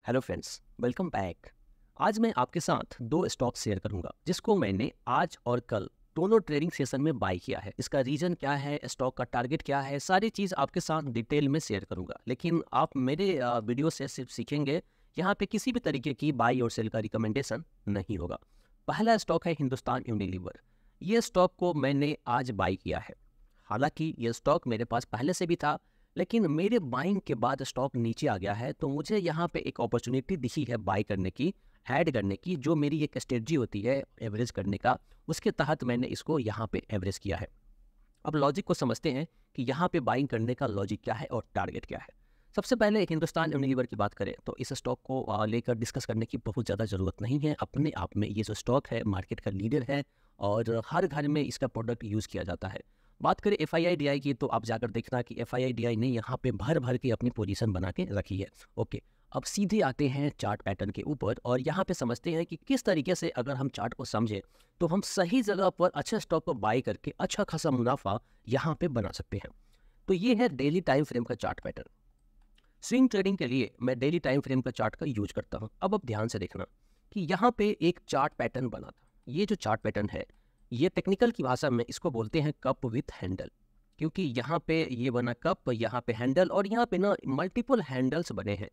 Hello friends, welcome back. आज मैं आपके साथ दो स्टॉक शेयर करूंगा जिसको मैंने आज और कल दोनों ट्रेडिंग सेशन में बाय किया है। इसका रीजन क्या है, स्टॉक का टारगेट क्या है, सारी चीज़ आपके साथ डिटेल में शेयर करूंगा। लेकिन आप मेरे वीडियो से सिर्फ सीखेंगे, यहाँ पे किसी भी तरीके की बाई और सेल का रिकमेंडेशन नहीं होगा। पहला स्टॉक है हिंदुस्तान यूनिलीवर। ये स्टॉक को मैंने आज बाई किया है। हालांकि ये स्टॉक मेरे पास पहले से भी था, लेकिन मेरे बाइंग के बाद स्टॉक नीचे आ गया है, तो मुझे यहाँ पे एक अपॉर्चुनिटी दिखी है बाई करने की, ऐड करने की। जो मेरी एक स्ट्रेटजी होती है एवरेज करने का, उसके तहत मैंने इसको यहाँ पे एवरेज किया है। अब लॉजिक को समझते हैं कि यहाँ पे बाइंग करने का लॉजिक क्या है और टारगेट क्या है। सबसे पहले हिंदुस्तान यूनिलीवर की बात करें तो इस स्टॉक को लेकर डिस्कस करने की बहुत ज़्यादा ज़रूरत नहीं है। अपने आप में ये जो स्टॉक है मार्केट का लीडर है और हर घर में इसका प्रोडक्ट यूज़ किया जाता है। बात करें FII-DI की, तो आप जाकर देखना कि FII-DI ने यहाँ पे भर भर के अपनी पोजीशन बना के रखी है। ओके, अब सीधे आते हैं चार्ट पैटर्न के ऊपर और यहाँ पे समझते हैं कि किस तरीके से अगर हम चार्ट को समझें तो हम सही जगह पर अच्छे स्टॉक को बाई करके अच्छा खासा मुनाफा यहाँ पे बना सकते हैं। तो ये है डेली टाइम फ्रेम का चार्ट पैटर्न। स्विंग ट्रेडिंग के लिए मैं डेली टाइम फ्रेम का चार्ट का यूज करता हूँ। अब आप ध्यान से देखना कि यहाँ पे एक चार्ट पैटर्न बना था। ये जो चार्ट पैटर्न है, ये टेक्निकल की भाषा में इसको बोलते हैं कप विथ हैंडल, क्योंकि यहाँ पे ये बना कप, यहाँ पे हैंडल और यहाँ पे ना मल्टीपल हैंडल्स बने हैं।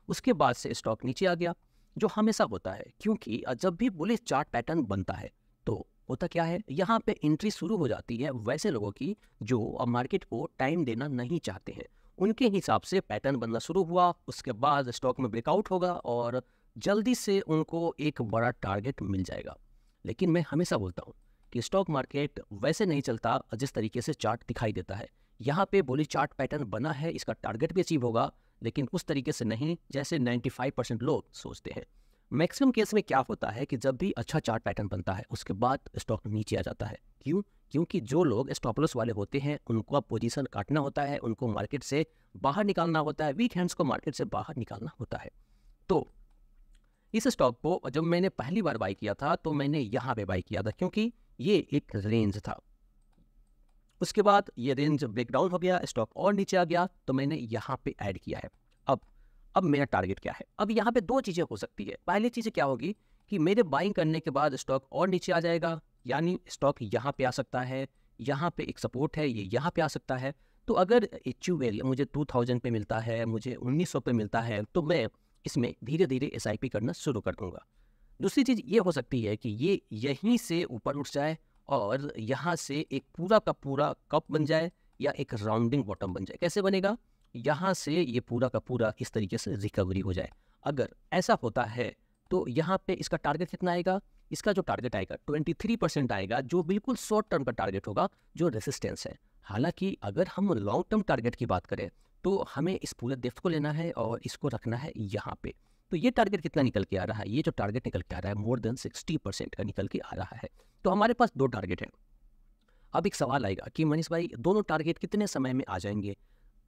उसके बाद से स्टॉक नीचे आ गया, जो हमेशा होता है, क्योंकि जब भी बुलिश चार्ट पैटर्न बनता है तो होता क्या है, यहाँ पे एंट्री शुरू हो जाती है वैसे लोगों की जो मार्केट को टाइम देना नहीं चाहते हैं। उनके हिसाब से पैटर्न बनना शुरू हुआ, उसके बाद स्टॉक में ब्रेकआउट होगा और जल्दी से उनको एक बड़ा टारगेट मिल जाएगा। लेकिन मैं हमेशा बोलता हूँ कि स्टॉक मार्केट वैसे नहीं चलता जिस तरीके से चार्ट दिखाई देता है। यहाँ पे बुलिश चार्ट पैटर्न बना है, इसका टारगेट भी अचीव होगा, लेकिन उस तरीके से नहीं जैसे 95% लोग सोचते हैं। मैक्सिमम केस में क्या होता है कि जब भी अच्छा चार्ट पैटर्न बनता है उसके बाद स्टॉक नीचे आ जाता है। क्यों? क्योंकि जो लोग स्टॉप लॉस वाले होते हैं उनको पोजीशन काटना होता है, उनको मार्केट से बाहर निकालना होता है, वीक हैंड्स को मार्केट से बाहर निकालना होता है। तो इस स्टॉक को जब मैंने पहली बार बाई किया था तो मैंने यहाँ पे बाई किया था, क्योंकि ये एक रेंज था। उसके बाद ये रेंज ब्रेकडाउन हो गया, स्टॉक और नीचे आ गया, तो मैंने यहाँ पे ऐड किया है। अब मेरा टारगेट क्या है? अब यहाँ पे दो चीज़ें हो सकती है। पहली चीज़ क्या होगी कि मेरे बाइंग करने के बाद स्टॉक और नीचे आ जाएगा, यानी स्टॉक यहाँ पे आ सकता है, यहाँ पे एक सपोर्ट है, ये यहाँ पे आ सकता है। तो अगर HUL मुझे 2000 पे मिलता है, मुझे 1900 पे मिलता है, तो मैं इसमें धीरे धीरे SIP करना शुरू कर दूंगा। दूसरी चीज़ ये हो सकती है कि ये यहीं से ऊपर उठ जाए और यहाँ से एक पूरा का पूरा कप बन जाए या एक राउंडिंग बॉटम बन जाए। कैसे बनेगा? यहाँ से ये पूरा का पूरा इस तरीके से रिकवरी हो जाए। अगर ऐसा होता है तो यहाँ पे इसका टारगेट कितना आएगा? इसका जो टारगेट आएगा 23% आएगा, जो बिल्कुल शॉर्ट टर्म का टारगेट होगा, जो रेसिस्टेंस है। हालांकि अगर हम लॉन्ग टर्म टारगेट की बात करें तो हमें इस पूरे डेप्थ को लेना है और इसको रखना है यहाँ पे। तो ये टारगेट कितना निकल के आ रहा है? ये जो टारगेट निकल के आ रहा है मोर देन 60% का निकल के आ रहा है। तो हमारे पास दो टारगेट है। अब एक सवाल आएगा कि मनीष भाई, दोनों टारगेट कितने समय में आ जाएंगे?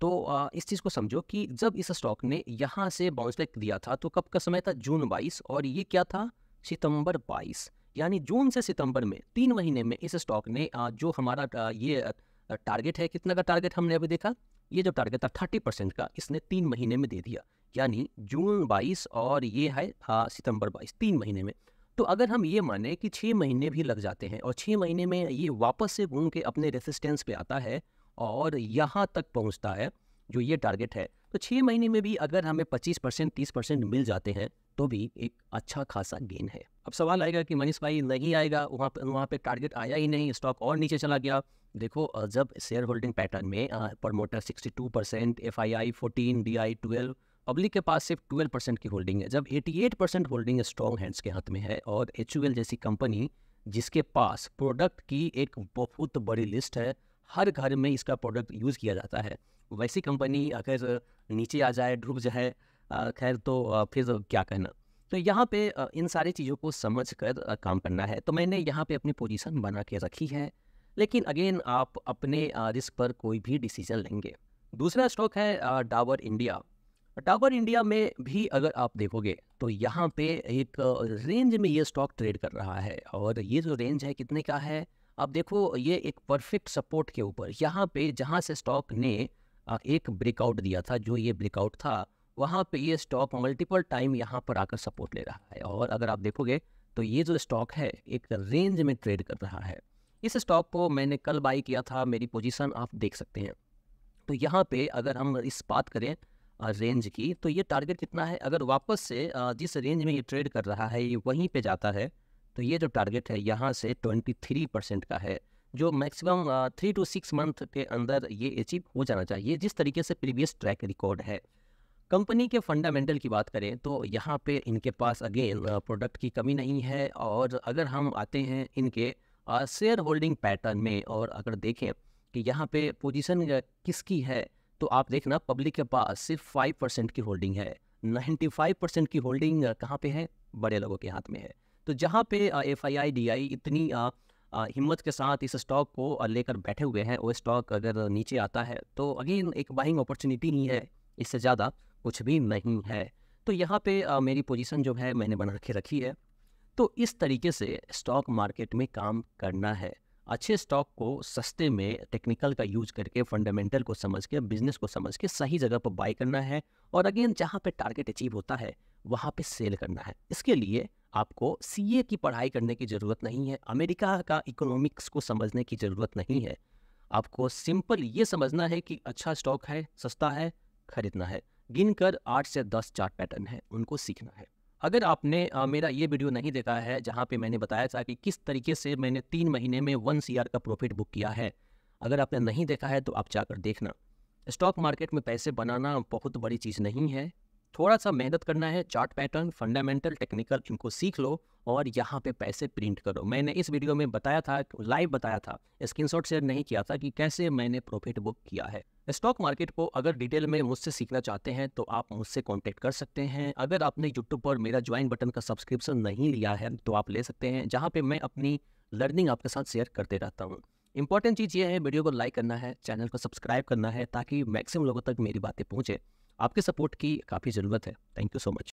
तो इस चीज़ को समझो कि जब इस स्टॉक ने यहाँ से बाउंस बैक दिया था तो कब का समय था? जून 22, और ये क्या था? सितंबर 22। यानी जून से सितंबर में 3 महीने में इस स्टॉक ने जो हमारा ये टारगेट है, कितना का टारगेट हमने अभी देखा, ये जो टारगेट था 30% का, इसने 3 महीने में दे दिया। यानी जून 22 और ये है सितंबर 22, 3 महीने में। तो अगर हम ये माने कि 6 महीने भी लग जाते हैं और 6 महीने में ये वापस से घूम के अपने रेसिस्टेंस पे आता है और यहाँ तक पहुँचता है जो ये टारगेट है, तो 6 महीने में भी अगर हमें 25% 30% मिल जाते हैं तो भी एक अच्छा खासा गेन है। अब सवाल आएगा कि मनीष भाई नहीं आएगा, वहाँ पे टारगेट आया ही नहीं, स्टॉक और नीचे चला गया। देखो, जब शेयर होल्डिंग पैटर्न में प्रमोटर 62%, FII 14, DI 12, पब्लिक के पास सिर्फ 12% की होल्डिंग है, जब 88% होल्डिंग स्ट्रॉन्ग हैंड्स के हाथ में है और HUL जैसी कंपनी जिसके पास प्रोडक्ट की एक बहुत बड़ी लिस्ट है, हर घर में इसका प्रोडक्ट यूज़ किया जाता है, वैसी कंपनी अगर नीचे आ जाए, डूब जाए, खैर तो फिर क्या कहना। तो यहाँ पे इन सारी चीज़ों को समझ कर काम करना है। तो मैंने यहाँ पे अपनी पोजीशन बना के रखी है, लेकिन अगेन आप अपने रिस्क पर कोई भी डिसीजन लेंगे। दूसरा स्टॉक है डाबर इंडिया। डाबर इंडिया में भी अगर आप देखोगे तो यहाँ पे एक रेंज में ये स्टॉक ट्रेड कर रहा है और ये जो रेंज है कितने का है? अब देखो, ये एक परफेक्ट सपोर्ट के ऊपर यहाँ पे जहाँ से स्टॉक ने एक ब्रेकआउट दिया था, जो ये ब्रेकआउट था वहाँ पे ये स्टॉक मल्टीपल टाइम यहाँ पर आकर सपोर्ट ले रहा है। और अगर आप देखोगे तो ये जो स्टॉक है एक रेंज में ट्रेड कर रहा है। इस स्टॉक को मैंने कल बाई किया था, मेरी पोजीशन आप देख सकते हैं। तो यहाँ पे अगर हम इस बात करें रेंज की, तो ये टारगेट कितना है, अगर वापस से जिस रेंज में ये ट्रेड कर रहा है ये वहीं पे जाता है, तो ये जो टारगेट है यहाँ से 23% का है, जो मैक्सिमम 3 to 6 मंथ के अंदर ये अचीव हो जाना चाहिए, जिस तरीके से प्रीवियस ट्रैक रिकॉर्ड है। कंपनी के फंडामेंटल की बात करें तो यहाँ पे इनके पास अगेन प्रोडक्ट की कमी नहीं है। और अगर हम आते हैं इनके शेयर होल्डिंग पैटर्न में और अगर देखें कि यहाँ पे पोजीशन किसकी है, तो आप देखना पब्लिक के पास सिर्फ 5% की होल्डिंग है, 95% की होल्डिंग कहाँ पे है, बड़े लोगों के हाथ में है। तो जहाँ पे FII DI इतनी हिम्मत के साथ इस स्टॉक को लेकर बैठे हुए हैं, वो स्टॉक अगर नीचे आता है तो अगेन एक बाइंग अपॉर्चुनिटी ही है, इससे ज़्यादा कुछ भी नहीं है। तो यहाँ पे मेरी पोजीशन जो है मैंने बना के रखी है। तो इस तरीके से स्टॉक मार्केट में काम करना है। अच्छे स्टॉक को सस्ते में टेक्निकल का यूज करके, फंडामेंटल को समझ के, बिजनेस को समझ के सही जगह पर बाय करना है। और अगेन जहाँ पे टारगेट अचीव होता है वहाँ पे सेल करना है। इसके लिए आपको CA की पढ़ाई करने की ज़रूरत नहीं है, अमेरिका का इकोनॉमिक्स को समझने की ज़रूरत नहीं है। आपको सिंपल ये समझना है कि अच्छा स्टॉक है, सस्ता है, खरीदना है। गिनकर 8 से 10 चार्ट पैटर्न है, उनको सीखना है। अगर आपने मेरा ये वीडियो नहीं देखा है जहाँ पे मैंने बताया था कि किस तरीके से मैंने 3 महीने में 1 CR का प्रॉफिट बुक किया है, अगर आपने नहीं देखा है तो आप जाकर देखना। स्टॉक मार्केट में पैसे बनाना बहुत बड़ी चीज़ नहीं है, थोड़ा सा मेहनत करना है, चार्ट पैटर्न, फंडामेंटल, टेक्निकल, इनको सीख लो और यहाँ पे पैसे प्रिंट करो। मैंने इस वीडियो में बताया था, लाइव बताया था, स्क्रीनशॉट शेयर नहीं किया था कि कैसे मैंने प्रॉफिट बुक किया है। स्टॉक मार्केट को अगर डिटेल में मुझसे सीखना चाहते हैं तो आप मुझसे कांटेक्ट कर सकते हैं। अगर आपने यूट्यूब पर मेरा ज्वाइन बटन का सब्सक्रिप्शन नहीं लिया है तो आप ले सकते हैं, जहाँ पे मैं अपनी लर्निंग आपके साथ शेयर करते रहता हूँ। इंपॉर्टेंट चीज़ ये है, वीडियो को लाइक करना है, चैनल को सब्सक्राइब करना है, ताकि मैक्सिमम लोगों तक मेरी बातें पहुँचे। आपके सपोर्ट की काफ़ी ज़रूरत है। Thank you so much.